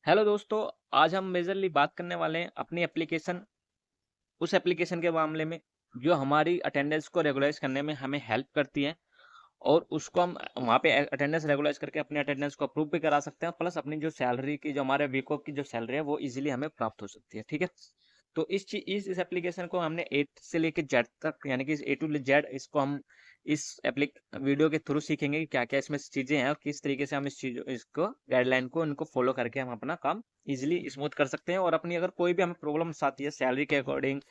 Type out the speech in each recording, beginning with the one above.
Hello दोस्तों, आज हम मेजरली बात करने वाले हैं अपनी एप्लीकेशन उस एप्लीकेशन के मामले में जो हमारी अटेंडेंस को रेगुलाइज करने में हमें हेल्प करती है और उसको हम वहाँ पे अटेंडेंस रेगुलाइज करके अपनी अटेंडेंस को अप्रूव भी करा सकते हैं प्लस अपनी जो सैलरी की जो हमारे वीक ऑफ की जो सैलरी है वो इजीली हमें प्राप्त हो सकती है। ठीक है, तो इस एप्लीकेशन को हमने ए से लेके जेड तक यानी कि ए टू जेड इसको हम इस एप्लिक वीडियो के थ्रू सीखेंगे कि क्या क्या इसमें चीजें हैं और किस तरीके से हम इस चीज इसको गाइडलाइन को इनको फॉलो करके हम अपना काम इजीली स्मूथ कर सकते हैं और अपनी अगर कोई भी हमें प्रॉब्लम्स आती है सैलरी के अकॉर्डिंग,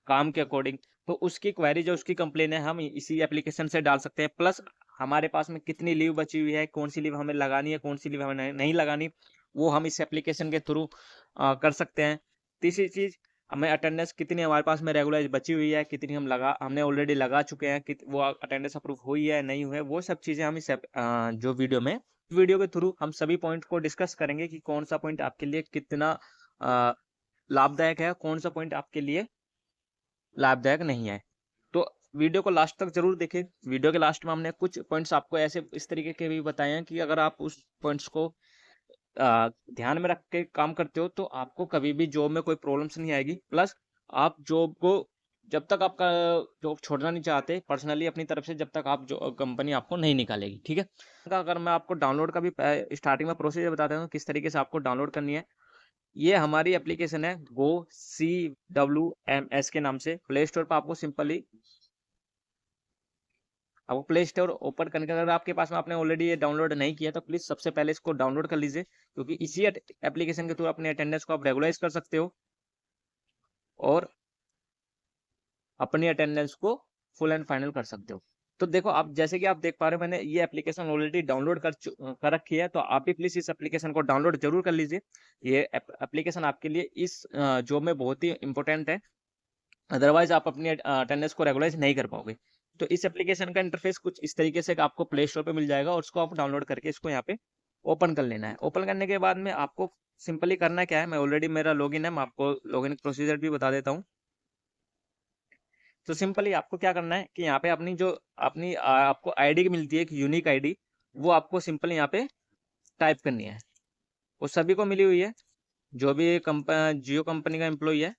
काम के अकॉर्डिंग, तो उसकी क्वेरी जो उसकी कंप्लेन है हम इसी एप्लीकेशन से डाल सकते हैं। प्लस हमारे पास में कितनी लीव बची हुई है, कौन सी लीव हमें लगानी है, कौन सी लीव हमें नहीं लगानी, वो हम इस एप्लीकेशन के थ्रू कर सकते हैं। तीसरी चीज, हमें अटेंडेंस कितनी हमारे पास में रेगुलर बची हुई है, कितनी हमने ऑलरेडी लगा चुके हैं, वो अटेंडेंस अप्रूव हुई है नहीं हुई है, वो सब चीजें हम जो वीडियो के थ्रू हम सभी पॉइंट को डिस्कस करेंगे कि कौन सा पॉइंट आपके लिए कितना अ, लाभदायक है, कौन सा पॉइंट आपके लिए लाभदायक नहीं है। तो वीडियो को लास्ट तक जरूर देखें। वीडियो के लास्ट में हमने कुछ पॉइंट्स आपको ऐसे इस तरीके के भी बताए हैं कि अगर आप उस पॉइंट्स को ध्यान में रख के काम करते हो तो आपको कभी भी जॉब में कोई प्रॉब्लम्स नहीं आएगी। प्लस आप जॉब को जब तक आपका जॉब छोड़ना नहीं चाहते पर्सनली अपनी तरफ से, जब तक आप जो कंपनी आपको नहीं निकालेगी। ठीक है, अगर मैं आपको डाउनलोड का भी स्टार्टिंग में प्रोसीजर बताता हूँ किस तरीके से आपको डाउनलोड करनी है। ये हमारी एप्लीकेशन है गो CWMS के नाम से। प्ले स्टोर पर आपको प्ले स्टोर ओपन करने का, अगर आपके पास में आपने ऑलरेडी ये डाउनलोड नहीं किया तो प्लीज सबसे पहले इसको डाउनलोड कर लीजिए, क्योंकि इसी एप्लीकेशन के थ्रू अपने अटेंडेंस को आप रेगुलाइज कर सकते हो और अपनी अटेंडेंस को फुल एंड फाइनल कर सकते हो। तो देखो, आप जैसे कि आप देख पा रहे हो मैंने ये एप्लीकेशन ऑलरेडी डाउनलोड कर रखी है, तो आप भी प्लीज इस एप्लीकेशन को डाउनलोड जरूर कर लीजिए। ये एप्लीकेशन आपके लिए इस जॉब में बहुत ही इंपॉर्टेंट है, अदरवाइज आप अपनी अटेंडेंस को रेगुलाइज नहीं कर पाओगे। तो इस एप्लीकेशन का इंटरफेस कुछ इस तरीके से आपको प्ले स्टोर पे मिल जाएगा और उसको आप डाउनलोड करके इसको यहाँ पे ओपन कर लेना है। ओपन करने के बाद में आपको सिंपली करना क्या है, मैं ऑलरेडी मेरा लॉगिन है, मैं आपको लॉगिन प्रोसीजर भी बता देता हूँ। तो सिंपली आपको क्या करना है कि यहाँ पे आपको आईडी मिलती है, एक यूनिक आईडी, वो आपको सिंपली यहाँ पे टाइप करनी है। वो सभी को मिली हुई है, जो भी जियो कंपनी का एम्प्लॉय है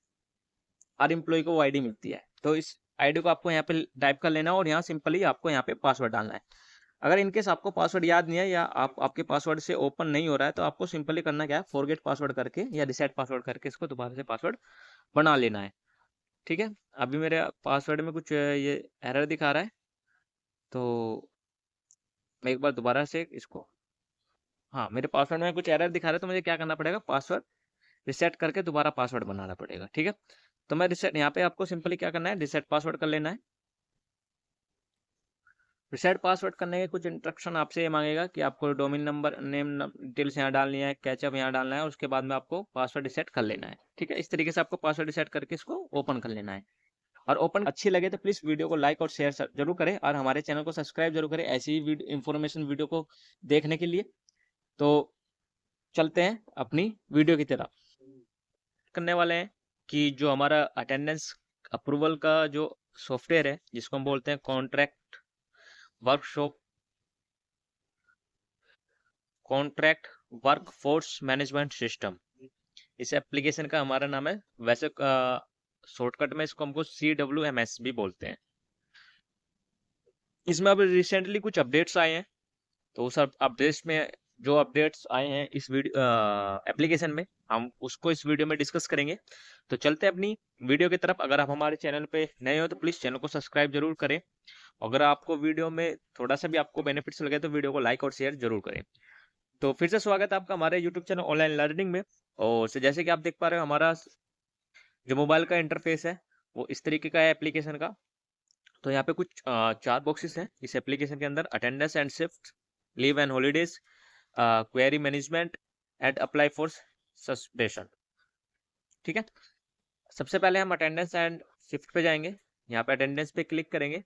हर एम्प्लॉय को वो आईडी मिलती है। तो इस आईडी को आपको यहाँ पे टाइप कर लेना और यहाँ सिंपली आपको यहाँ पे पासवर्ड डालना है। अगर इनकेस आपको पासवर्ड याद नहीं है या आपके पासवर्ड से ओपन नहीं हो रहा है तो आपको सिंपली करना क्या है, फॉरगेट पासवर्ड करके या रिसेट पासवर्ड करके इसको दोबारा से पासवर्ड बना लेना है। ठीक है, अभी मेरे पासवर्ड में कुछ ये एरर दिखा रहा है, तो मैं एक बार दोबारा से इसको, हाँ मेरे पासवर्ड में कुछ एरर दिखा रहा है, तो मुझे क्या करना पड़ेगा, पासवर्ड रिसेट करके दोबारा पासवर्ड बनाना पड़ेगा। ठीक है, तो मैं रिसेट यहाँ पे आपको सिंपली क्या करना है, रिसेट पासवर्ड कर लेना है। रिसेट पासवर्ड करने के कुछ इंस्ट्रक्शन आपसे ये मांगेगा कि आपको डोमेन नंबर नेम डिटेल्स यहाँ डालनी है, कैचअप यहाँ डालना है और उसके बाद में आपको पासवर्ड रिसेट कर लेना है। ठीक है, इस तरीके से आपको पासवर्ड रिसेट करके इसको ओपन कर लेना है। और ओपन अच्छी लगे तो प्लीज वीडियो को लाइक और शेयर जरूर करें और हमारे चैनल को सब्सक्राइब जरूर करें ऐसी ही इंफॉर्मेशन वीडियो को देखने के लिए। तो चलते हैं अपनी वीडियो की तरफ। करने वाले हैं कि जो हमारा अटेंडेंस अप्रूवल का जो सॉफ्टवेयर है जिसको हम बोलते हैं workshop contract workforce management system, इस एप्लीकेशन का हमारा नाम है। वैसे शॉर्टकट में इसको हमको CWMS भी बोलते हैं। इसमें अब रिसेंटली कुछ अपडेट्स आए हैं, तो उस अपडेट्स में जो अपडेट्स आए हैं इस वीडियो एप्लीकेशन में हम उसको इस वीडियो में डिस्कस करेंगे। तो चलते हैं अपनी वीडियो की तरफ। अगर आप हमारे चैनल पे नए हो तो प्लीज चैनल को सब्सक्राइब जरूर करें। अगर आपको वीडियो में थोड़ा सा भी आपको बेनिफिट्स लगे तो वीडियो को लाइक और शेयर जरूर करें। तो फिर से स्वागत है आपका हमारे यूट्यूब चैनल ऑनलाइन लर्निंग में। और जैसे कि आप देख पा रहे हो हमारा जो मोबाइल का इंटरफेस है वो इस तरीके का है एप्लीकेशन का। तो यहाँ पे कुछ चार बॉक्सेस हैं इस एप्लीकेशन के अंदर, attendance and shift, leave and holidays, query management and apply for suspension. ठीक है, सबसे पहले हम अटेंडेंस एंड शिफ्ट पे जाएंगे। यहाँ पे अटेंडेंस पे क्लिक करेंगे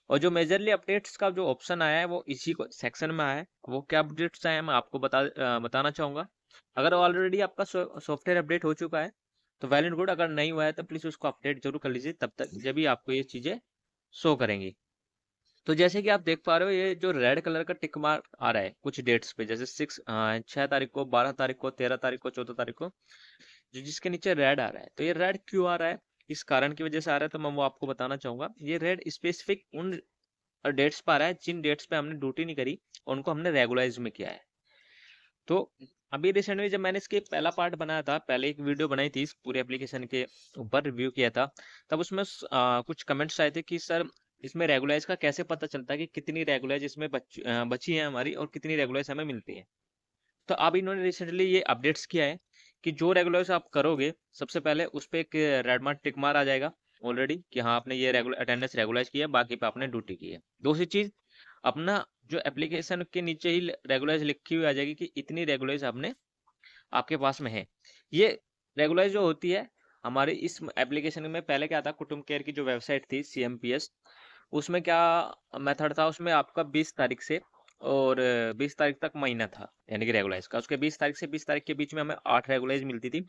और जो मेजरली अपडेट्स का जो ऑप्शन आया है वो इसी को सेक्शन में आया है। वो क्या अपडेट्स आए हैं मैं आपको बताना चाहूंगा। अगर ऑलरेडी आपका सॉफ्टवेयर अपडेट हो चुका है तो वेल एंड गुड, अगर नहीं हुआ है तो प्लीज उसको अपडेट जरूर कर लीजिए, तब तक जब भी आपको ये चीजें शो करेंगी। तो जैसे कि आप देख पा रहे हो, ये जो रेड कलर का टिक मार्क आ रहा है कुछ डेट्स पे, जैसे 6 तारीख को, 12 तारीख को, 13 तारीख को, 14 तारीख को, जो जिसके नीचे रेड आ रहा है। तो ये रेड क्यों आ रहा है, इस कारण की वजह से आ रहा है, तो मैं वो आपको बताना चाहूंगा। ये रेड स्पेसिफिक उन डेट्स पे आ रहा है जिन डेट्स पे हमने ड्यूटी नहीं करी और उनको हमने रेगुलाइज में किया है। तो अभी रिसेंटली जब मैंने इसके पहला पार्ट बनाया था, पहले एक वीडियो बनाई थी इस पूरे एप्लीकेशन के ऊपर, रिव्यू किया था, तब उसमें कुछ कमेंट्स आए थे कि सर इसमें रेगुलाइज का कैसे पता चलता है कि कितनी रेगुलाइज इसमें बची है हमारी और कितनी रेगुलाइज हमें मिलती है। तो अब इन्होंने रिसेंटली ये अपडेट्स किया है कि जो रेगुलर्स आप करोगे, सबसे पहले उस पर एक रेड मार्क टिक मार आ जाएगा ऑलरेडी कि हाँ आपने ये रेगुलर अटेंडेंस रेगुलाइज की है, बाकी पे आपने ड्यूटी की है। दूसरी चीज, अपना जो एप्लीकेशन के नीचे ही रेगुलाइज लिखी हुई आ जाएगी कि इतनी रेगुलाइज आपने आपके पास में है। ये रेगुलाइज जो होती है हमारे इस एप्लीकेशन में, पहले क्या था, कुटुंब केयर की जो वेबसाइट थी CMPS, उसमें क्या मेथड था, उसमें आपका 20 तारीख से और 20 तारीख तक महीना था यानी कि रेगुलाइज का। उसके 20 तारीख से 20 तारीख के बीच में हमें 8 रेगुलाइज मिलती थी।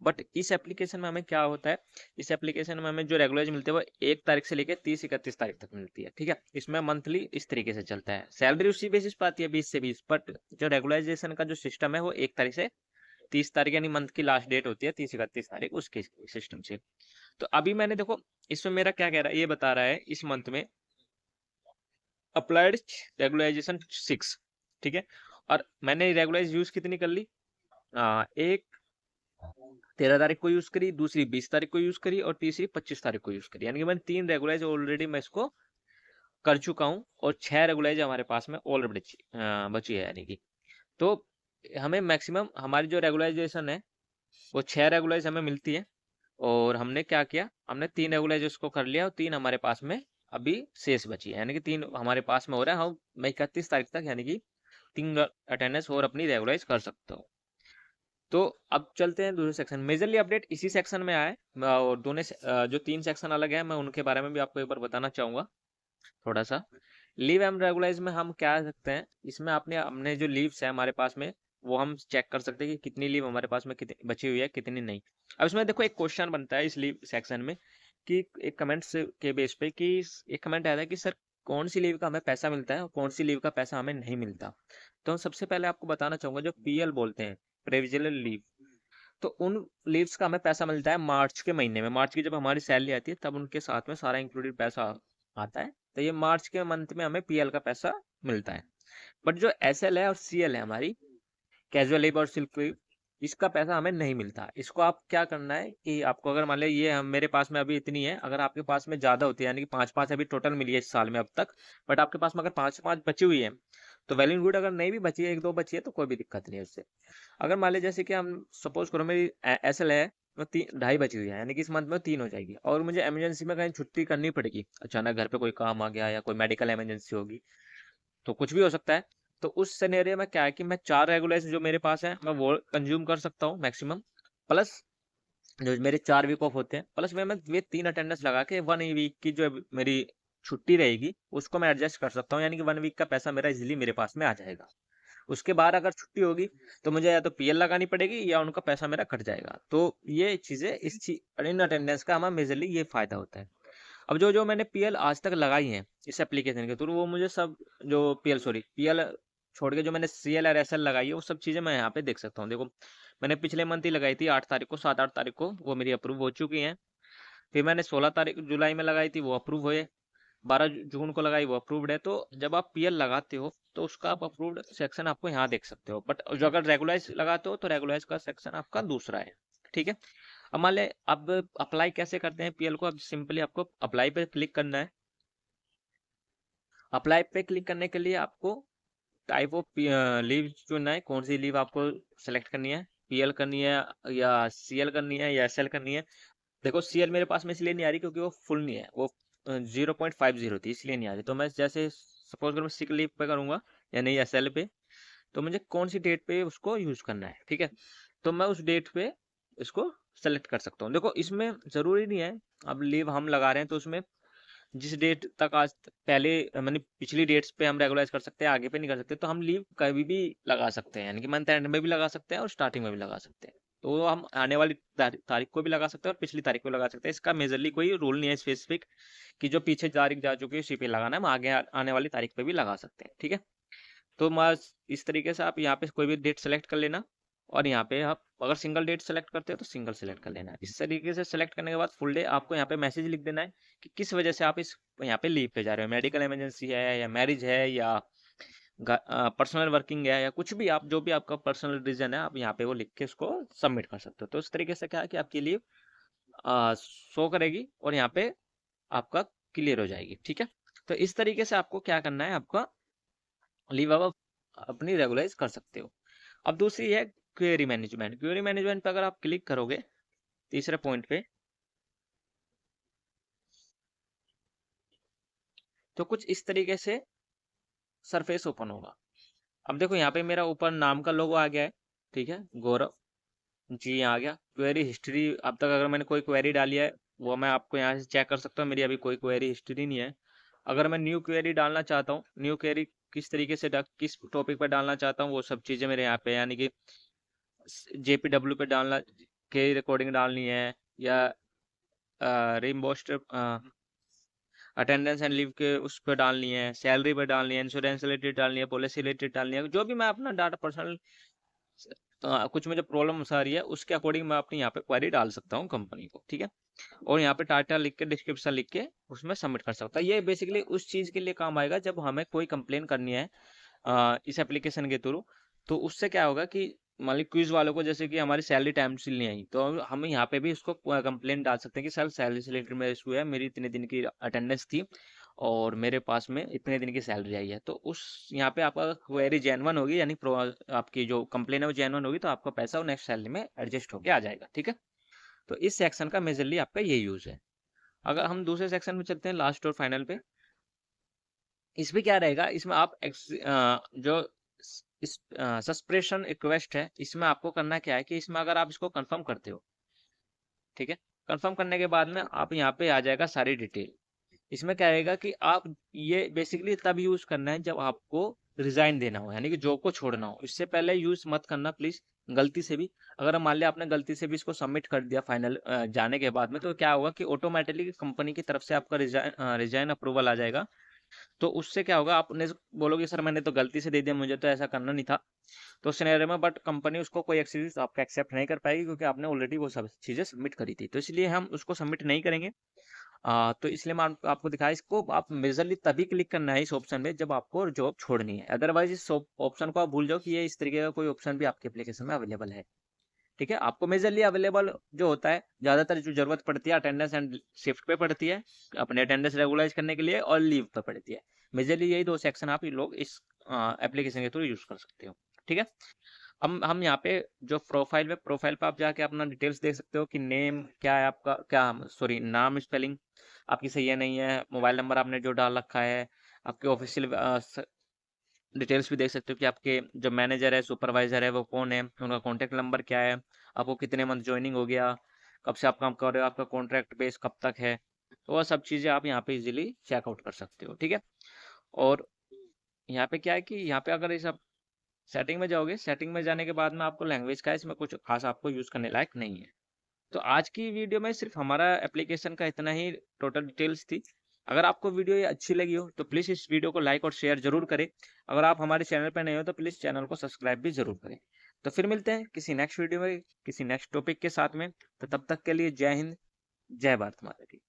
बट इस एप्लीकेशन में हमें क्या होता है, इस एप्लीकेशन में हमें जो रेगुलाइज मिलते हैं वो 1 तारीख से लेकर 30-31 तारीख तक मिलती है। ठीक है, इसमें मंथली इस तरीके से चलता है, सैलरी उसी बेसिस पर आती है 20 से 20, बट जो रेगुलाइजेशन का जो सिस्टम है वो 1 तारीख से 30 तारीख यानी मंथ की लास्ट डेट होती है 30-31 तारीख, उसके सिस्टम से। तो अभी मैंने देखो इसमें मेरा क्या कह रहा है, ये बता रहा है इस मंथ में अप्लाइड रेगुलाइजेशन 6, ठीक है। और मैंने रेगुलाइज यूज कितनी कर ली, एक 13 तारीख को यूज करी, दूसरी 20 तारीख को यूज करी और तीसरी 25 तारीख को यूज करी, यानी कि मैंने 3 रेगुलाइज ऑलरेडी मैं इसको कर चुका हूँ और 6 रेगुलाइज हमारे पास में ऑलरेडी बची है यानी कि। तो हमें मैक्सिमम हमारी जो रेगुलाइजेशन है वो 6 रेगुलाइज हमें मिलती है। और हमने क्या किया, हमने 3 रेगुलाइज उसको कर लिया और 3 हमारे पास में अभी शेष बची है, यानी कि 3 हमारे पास में हो रहा है। हम मैं 31 तारीख तक यानी कि 3 अटेंडेंस और अपनी रेगुलाइज कर सकता हूँ। तो अब चलते हैं दूसरे सेक्शन, मेजरली अपडेट इसी सेक्शन में आया है। और दोनों जो 3 सेक्शन अलग है, मैं उनके बारे में भी आपको एक बार बताना चाहूंगा थोड़ा सा। लीव एंड रेगुलाइज में हम क्या कर सकते हैं, इसमें आपने अपने जो लीव्स है हमारे पास में वो हम चेक कर सकते हैं कि कितनी लीव हमारे पास में कितनी बची हुई है कितनी नहीं। अब इसमें देखो एक क्वेश्चन बनता है इस लीव सेक्शन में कि एक कमेंट्स के बेस पे कि एक कमेंट आया था कि सर कौन सी लीव का हमें पैसा मिलता है और कौन सी लीव का पैसा हमें नहीं मिलता। तो सबसे पहले आपको बताना चाहूंगा, जो PL बोलते हैं, प्रोविजनल लीव, तो उन लीव्स का हमें पैसा मिलता है मार्च के महीने में। मार्च की जब हमारी सैलरी आती है तब उनके साथ में सारा इंक्लूडेड पैसा आता है। तो ये मार्च के मंथ में हमें PL का पैसा मिलता है। बट जो SL है और CL है हमारी, कैजुअल लीव और सिल्क लीव, इसका पैसा हमें नहीं मिलता। इसको आप क्या करना है कि आपको अगर मान लिया ये हम मेरे पास में अभी इतनी है, अगर आपके पास में ज्यादा होती है यानी कि 5-5 अभी टोटल मिली है इस साल में अब तक, बट आपके पास में अगर 5-5 बची हुई है तो वेल एंड गुड। अगर नहीं भी बची है, 1-2 बची है, तो कोई भी दिक्कत नहीं है उससे। अगर मान लीजिए जैसे कि हम सपोज करो मेरी SL है, मैं 2.5 बची हुई है यानी कि इस मंथ में 3 हो जाएगी, और मुझे इमरजेंसी में कहीं छुट्टी करनी पड़ेगी, अचानक घर पे कोई काम आ गया या कोई मेडिकल इमरजेंसी होगी, तो कुछ भी हो सकता है। तो उस सिनेरियो में क्या है कि मैं 4 रेगुलर्स जो मेरे पास है मैं वो कंज्यूम कर सकता हूँ मैक्सिमम, प्लस जो मेरे 4 वीक ऑफ होते हैं, प्लस मैं वे 3 अटेंडेंस लगा के 1 वीक की जो मेरी छुट्टी रहेगी उसको मैं एडजस्ट कर सकता हूँ, यानी कि 1 वीक का पैसा मेरा इजिली मेरे पास में आ जाएगा। उसके बाद अगर छुट्टी होगी तो मुझे या तो PL लगानी पड़ेगी या उनका पैसा मेरा कट जाएगा। तो ये चीजें इन अटेंडेंस का हमारा मेजरली ये फायदा होता है। अब जो जो मैंने PL आज तक लगाई है इस एप्लीकेशन के थ्रू, वो मुझे सब जो PL छोड़ के जो मैंने CL और SL लगाई है वो सब चीजें मैं यहाँ पे देख सकता हूँ। देखो मैंने पिछले मंथ ही लगाई थी 8 तारीख को, 7-8 तारीख को वो मेरी अप्रूव हो चुकी हैं। फिर मैंने 16 तारीख जुलाई में लगाई थी, वो अप्रूव हुए। 12 जून को लगाई, वो अप्रूव्ड है। तो जब आप PL लगाते हो तो उसका आप अप्रूव्ड सेक्शन आपको यहाँ देख सकते हो, बट जो अगर रेगुलाइज लगाते हो तो रेगुलाइज का सेक्शन आपका दूसरा है। ठीक है, अब मान ले अब अप्लाई कैसे करते हैं PL को। अब सिंपली आपको अप्लाई पे क्लिक करना है। अप्लाई पे क्लिक करने के लिए आपको टाइप ऑफ लीव चुनना है, कौन सी लीव आपको सेलेक्ट करनी है, PL करनी है या CL करनी है या SL करनी है। देखो CL मेरे पास में इसलिए नहीं आ रही क्योंकि वो फुल नहीं है, वो 0.50 थी इसलिए नहीं आ रही। तो मैं जैसे सपोज करो मैं सिक लीव पे करूंगा या नहीं SL पे, तो मुझे कौन सी डेट पे उसको यूज करना है, ठीक है, तो मैं उस डेट पे इसको सेलेक्ट कर सकता हूँ। देखो इसमें जरूरी नहीं है, अब लीव हम लगा रहे हैं तो उसमें जिस डेट तक आज पहले मैंने पिछली डेट्स पे हम रेगुलाइज कर सकते हैं, आगे पे नहीं कर सकते। तो हम लीव कभी भी लगा सकते हैं, यानी कि मंथ एंड में भी लगा सकते हैं और स्टार्टिंग में भी लगा सकते हैं। तो हम आने वाली तारीख को भी लगा सकते हैं और पिछली तारीख को लगा सकते हैं। इसका मेजरली कोई रूल नहीं है स्पेसिफिक कि जो पीछे तारीख जा चुकी है उसी पे लगाना है, हम आगे आने वाली तारीख पे भी लगा सकते हैं। ठीक है, तो बस इस तरीके से आप यहाँ पे कोई भी डेट सेलेक्ट कर लेना, और यहाँ पे आप अगर सिंगल डेट सेलेक्ट करते हो तो सिंगल सेलेक्ट कर लेना है। इस तरीके से सेलेक्ट करने के बाद फुल डे आपको यहाँ पे मैसेज लिख देना है कि किस वजह से आप इस यहाँ पे लीव पे जा रहे हो, मेडिकल इमरजेंसी है या मैरिज है या पर्सनल वर्किंग है या कुछ भी, आप जो भी आपका पर्सनल रीजन है आप यहाँ पे वो लिख के उसको सबमिट कर सकते हो। तो इस तरीके से क्या है कि आपकी लीव शो करेगी और यहाँ पे आपका क्लियर हो जाएगी। ठीक है, तो इस तरीके से आपको क्या करना है, आपका लीव आप अपनी रेगुलाइज कर सकते हो। अब दूसरी है क्वेरी मैनेजमेंट। क्वेरी मैनेजमेंट पे अगर आप क्लिक करोगे तीसरे पॉइंट पे, तो कुछ इस तरीके से सरफेस ओपन होगा। अब देखो यहाँ पे मेरा ऊपर नाम का लोगो आ गया है, ठीक है, गौरव जी आ गया। क्वेरी हिस्ट्री, अब तक अगर मैंने कोई क्वेरी डाली है वो मैं आपको यहाँ से चेक कर सकता हूँ, मेरी अभी कोई क्वेरी हिस्ट्री नहीं है। अगर मैं न्यू क्वेरी डालना चाहता हूँ, न्यू क्वेरी किस तरीके से किस टॉपिक पर डालना चाहता हूँ, वो सब चीज़ें मेरे यहाँ पे, यानी कि JPW पे डालना के रिकॉर्डिंग डालनी है, या रिम्बोस्ट अटेंडेंस एंड लीव के उस पर डालनी है, सैलरी पे डालनी है, इंश्योरेंस रिलेटेड डालनी है, पॉलिसी रिलेटेड डालनी है, जो भी मैं अपना डाटा पर्सनल कुछ मुझे प्रॉब्लम आ रही है उसके अकॉर्डिंग मैं अपनी यहाँ पे क्वेरी डाल सकता हूँ कंपनी को। ठीक है, और यहाँ पे टाइटल लिख के डिस्क्रिप्शन लिख के उसमें सबमिट कर सकता है। ये बेसिकली उस चीज़ के लिए काम आएगा जब हमें कोई कंप्लेन करनी है इस एप्लीकेशन के थ्रू। तो उससे क्या होगा कि मान ली क्विज वालों को जैसे कि हमारी सैलरी टाइम से नहीं आई, तो हम यहाँ पे भी उसको कंप्लेन डाल सकते हैं कि सर सैलरी से रिलेटेड मेरा इशू है, मेरी इतने दिन की अटेंडेंस थी और मेरे पास में इतने दिन की सैलरी आई है। तो उस यहाँ पे आपका क्वेरी जेन्युइन होगी, यानी आपकी जो कंप्लेन है वो जेन्युइन होगी, तो आपका पैसा वो नेक्स्ट सैलरी में एडजस्ट होके आ जाएगा। ठीक है, तो इस सेक्शन का मेजरली आपका ये यूज है। अगर हम दूसरे सेक्शन में चलते हैं, लास्ट और फाइनल पे, इसमें क्या रहेगा, इसमें आप जो सस्पेंशन रिक्वेस्ट है, इसमें आपको करना क्या है कि इसमें अगर आप इसको कंफर्म करते हो, ठीक है, कंफर्म करने के बाद में आप यहाँ पे आ जाएगा सारी डिटेल। इसमें क्या रहेगा कि आप ये बेसिकली तब यूज करना है जब आपको रिजाइन देना हो, यानी कि जॉब को छोड़ना हो। इससे पहले यूज मत करना प्लीज, गलती से भी। अगर मान लिया आपने गलती से भी इसको सबमिट कर दिया फाइनल जाने के बाद में, तो क्या होगा कि ऑटोमेटिकली कंपनी की तरफ से आपका रिजाइन अप्रूवल आ जाएगा। तो उससे क्या होगा, आपने बोलोगे सर मैंने तो गलती से दे दिया, मुझे तो ऐसा करना नहीं था, तो सिनेरियो में बट कंपनी उसको कोई एक्सक्यूज आपका एक्सेप्ट नहीं कर पाएगी, क्योंकि आपने ऑलरेडी वो सब चीज़ें सबमिट करी थी। तो इसलिए हम उसको सबमिट नहीं करेंगे। तो इसलिए मैं आपको दिखाया, इसको आप मेजरली तभी क्लिक करना है इस ऑप्शन में जब आपको जॉब छोड़नी है। अदरवाइज इस ऑप्शन को आप भूल जाओ कि ये इस तरीके का कोई ऑप्शन भी आपके एप्लीकेशन में अवेलेबल है। ठीक है, आपको मेजरली अवेलेबल जो होता है, ज्यादातर जो जरूरत पड़ती है अटेंडेंस एंड शिफ्ट पे पड़ती है, अपने अटेंडेंस रेगुलाइज करने के लिए, और लीव पे पड़ती है। मेजरली यही दो सेक्शन आप ये लोग इस एप्लीकेशन के थ्रू यूज कर सकते हो। ठीक है, हम यहाँ पे जो प्रोफाइल पे आप जाके अपना डिटेल्स देख सकते हो कि नेम क्या है आपका, क्या सॉरी नाम स्पेलिंग आपकी सही है नहीं है, मोबाइल नंबर आपने जो डाल रखा है, आपके ऑफिशियल डिटेल्स भी देख सकते हो कि आपके जो मैनेजर है सुपरवाइजर है वो कौन है, उनका कॉन्टैक्ट नंबर क्या है, आपको कितने मंथ ज्वाइनिंग हो गया, कब से आप काम कर रहे हो, आपका कॉन्ट्रैक्ट बेस कब तक है। तो वह सब चीज़ें आप यहाँ पे इजीली चेकआउट कर सकते हो। ठीक है, और यहाँ पे क्या है कि यहाँ पे अगर इस आप सेटिंग में जाओगे, सेटिंग में जाने के बाद में आपको लैंग्वेज का इसमें कुछ खास आपको यूज़ करने लायक नहीं है। तो आज की वीडियो में सिर्फ हमारा एप्लीकेशन का इतना ही टोटल डिटेल्स थी। अगर आपको वीडियो ये अच्छी लगी हो तो प्लीज़ इस वीडियो को लाइक और शेयर जरूर करें। अगर आप हमारे चैनल पर नए हो तो प्लीज़ चैनल को सब्सक्राइब भी जरूर करें। तो फिर मिलते हैं किसी नेक्स्ट वीडियो में किसी नेक्स्ट टॉपिक के साथ में। तो तब तक के लिए जय हिंद, जय भारत माता की।